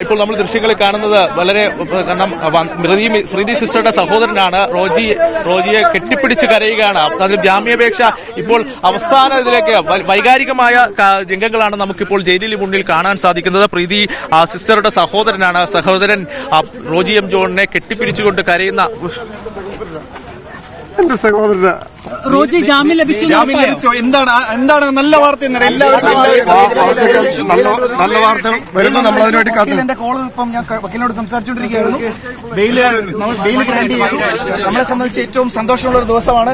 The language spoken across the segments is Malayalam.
ഇപ്പോൾ നമ്മൾ ദൃശ്യങ്ങളിൽ കാണുന്നത് വളരെ ശ്രീതി സിസ്റ്ററുടെ സഹോദരനാണ് റോജിയെ കെട്ടിപ്പിടിച്ച് കരയുകയാണ്. അതിന് ജാമ്യാപേക്ഷ ഇപ്പോൾ അവസാന ഇതിലേക്ക് വൈകാരികമായ രംഗങ്ങളാണ് നമുക്കിപ്പോൾ ജയിലിന് മുന്നിൽ കാണാൻ സാധിക്കുന്നത്. പ്രീതി സിസ്റ്ററുടെ സഹോദരൻ റോജി എം ജോണിനെ കെട്ടിപ്പിടിച്ചുകൊണ്ട് കരയുന്ന എന്റെ സഹോദരന് റോജി ജാമ്യം ലഭിച്ചോ? എന്താണ് നല്ല വാർത്ത? നല്ല വാർത്ത വരുന്നു. നമ്മൾ അതിനുവേണ്ടി കാത്തില്ല. എന്റെ കോള് ഇപ്പം ഞാൻ വക്കീലിനോട് സംസാരിച്ചുകൊണ്ടിരിക്കുകയായിരുന്നു. ബെയില് ഗ്രാന്റ് ചെയ്തു. നമ്മളെ സംബന്ധിച്ച് ഏറ്റവും സന്തോഷമുള്ള ഒരു ദിവസമാണ്.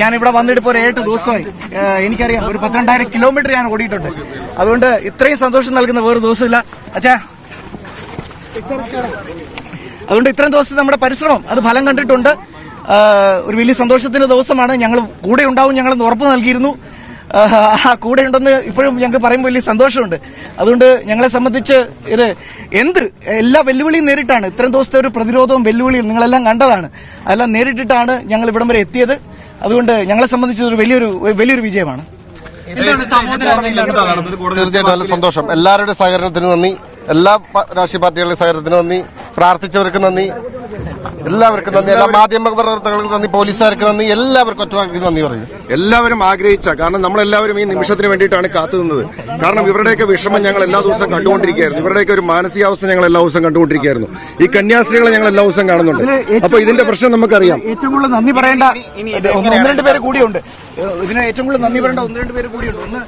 ഞാൻ ഇവിടെ വന്നിട്ട് ഇപ്പോൾ 7 ദിവസമായി. എനിക്കറിയാം, ഒരു 12,000 കിലോമീറ്റർ ഞാൻ ഓടിയിട്ടുണ്ട്. അതുകൊണ്ട് ഇത്രയും സന്തോഷം നൽകുന്ന വേറെ ദിവസമില്ല അച്ഛാ. അതുകൊണ്ട് ഇത്രയും ദിവസം നമ്മുടെ പരിശ്രമം അത് ഫലം കണ്ടിട്ടുണ്ട്. ഒരു വലിയ സന്തോഷത്തിന്റെ ദിവസമാണ്. ഞങ്ങൾ കൂടെ ഉണ്ടാവും, ഞങ്ങളെന്ന് ഉറപ്പ് നൽകിയിരുന്നു. ആ കൂടെ ഉണ്ടെന്ന് ഇപ്പോഴും ഞങ്ങൾക്ക് പറയുമ്പോൾ വലിയ സന്തോഷമുണ്ട്. അതുകൊണ്ട് ഞങ്ങളെ സംബന്ധിച്ച് ഇത് എല്ലാ വെല്ലുവിളിയും നേരിട്ടാണ്. ഇത്രയും ദിവസത്തെ ഒരു പ്രതിരോധവും വെല്ലുവിളിയും നിങ്ങളെല്ലാം കണ്ടതാണ്. അതെല്ലാം നേരിട്ടിട്ടാണ് ഞങ്ങൾ ഇവിടം വരെ എത്തിയത്. അതുകൊണ്ട് ഞങ്ങളെ സംബന്ധിച്ച് ഒരു വലിയൊരു വിജയമാണ്. തീർച്ചയായിട്ടും നല്ല സന്തോഷം. എല്ലാവരുടെ സഹകരണത്തിന് നന്ദി. എല്ലാ രാഷ്ട്രീയ പാർട്ടികളുടെ സഹകരണത്തിന് നന്ദി. പ്രാർത്ഥിച്ചവർക്ക് നന്ദി. എല്ലാവർക്കും നന്ദി. എല്ലാ മാധ്യമ പ്രവർത്തകർക്ക് നന്ദി. പോലീസുകാർക്ക് നന്ദി. എല്ലാവർക്കും ഒറ്റവാക്കി നന്ദി പറയുന്നു. എല്ലാവരും ആഗ്രഹിച്ച, കാരണം നമ്മളെല്ലാവരും ഈ നിമിഷത്തിന് വേണ്ടിയിട്ടാണ് കാത്തുനിന്നത്. കാരണം ഇവരുടെയൊക്കെ വിഷമം ഞങ്ങൾ എല്ലാ ദിവസവും കണ്ടുകൊണ്ടിരിക്കുകയായിരുന്നു. ഇവരുടെയൊക്കെ ഒരു മാനസികാവസ്ഥ ഞങ്ങൾ എല്ലാ ദിവസവും കണ്ടുകൊണ്ടിരിക്കുകയായിരുന്നു. ഈ കന്യാസ്ത്രീകളെ ഞങ്ങൾ എല്ലാ ദിവസവും കാണുന്നുണ്ട്. അപ്പൊ ഇതിന്റെ പ്രശ്നം നമുക്കറിയാം. ഏറ്റവും കൂടുതൽ നന്ദി പറയേണ്ട 1-2 പേര് കൂടിയുണ്ട്. ഇതിന് ഏറ്റവും കൂടുതൽ നന്ദി പറയേണ്ട 1-2 പേര് കൂടിയുണ്ട്. ഒന്ന്